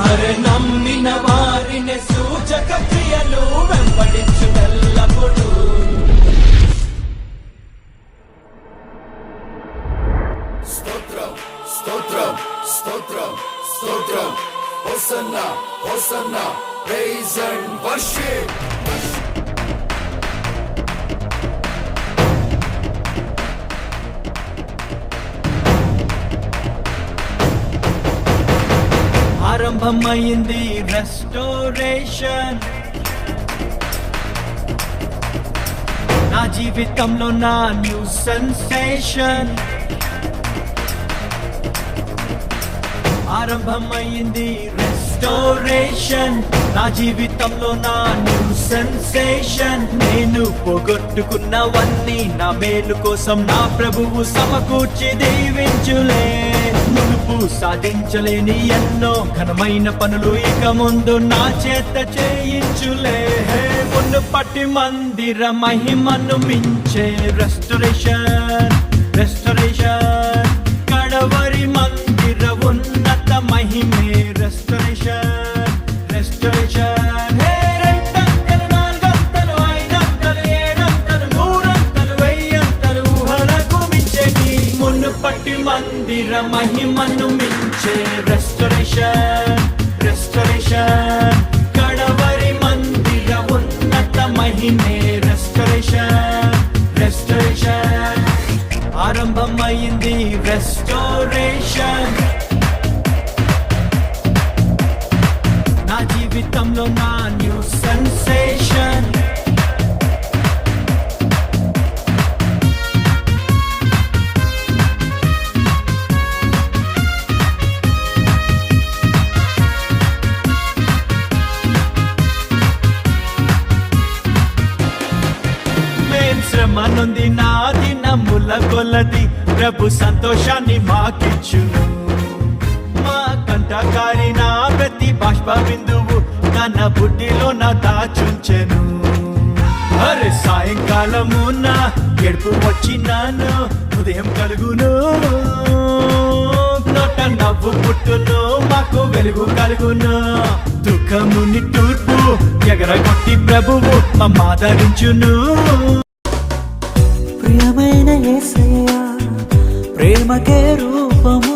అరే నమ్మిన వారిని సూచక క్రియలు వెంబడించుటెల్లప్పుడు. స్తోత్రం స్తోత్రం స్తోత్రం స్తోత్రం hosanna hosanna praise and worship. ఆరంభమైంది రెస్టోరేషన్, నా జీవితంలో నా న్యూ సెన్సేషన్. ఆరంభమైంది రెస్టోరేషన్, నా జీవితంలో నా న్యూ సెన్సేషన్. నేను పోగొట్టుకున్నవన్నీ నా మేలు కోసం నా ప్రభువు సమకూర్చి దీవించులే. మునుపు సాధించలేని ఎన్నో ఘనమైన పనులు ఇక ముందు నా చేత చేయించులే. మునుపటి మందిర మహిమను మించే రెస్టోరేషన్, రెస్టోరేషన్. కడవరి మందిర ఉన్నత మహిమే రెస్టోరేషన్, రెస్టోరేషన్. రెండంతలు, నాలుగంతలు, ఐదంతలు, ఏడంతలు, నూరంతలు, వెయ్యంతలు ఊహలకు మించేటి మునుపటి మందిర మహిమను మించే రెస్టోరేషన్, రెస్టోరేషన్. కడవరి మందిర ఉన్నత మహిమే రెస్టోరేషన్, రెస్టోరేషన్. ఆరంభమైంది రెస్టోరేషన్, నా జీవితంలో నా న్యూ సెన్సేషన్. శ్రమనుంది నా దినముల కొలది ప్రభు సంతోషాన్ని మాకిచ్చును. మా కంటకారి నా ప్రతి బాష్ప బిందువు తన బుడ్డిలో నా దాచుంచెను. అరే సాయంకాలము నా ఎడుపు వచ్చినాను, ఉదయం కలుగును, నోట నవ్వు పుట్టును, మాకు వెలుగు కలుగును. దుఃఖముని తూర్పు ఎగరగొట్టి ప్రభువు మమ్మాదరించును. ప్రియమైన యేసయ్యా, ప్రేమకే రూపము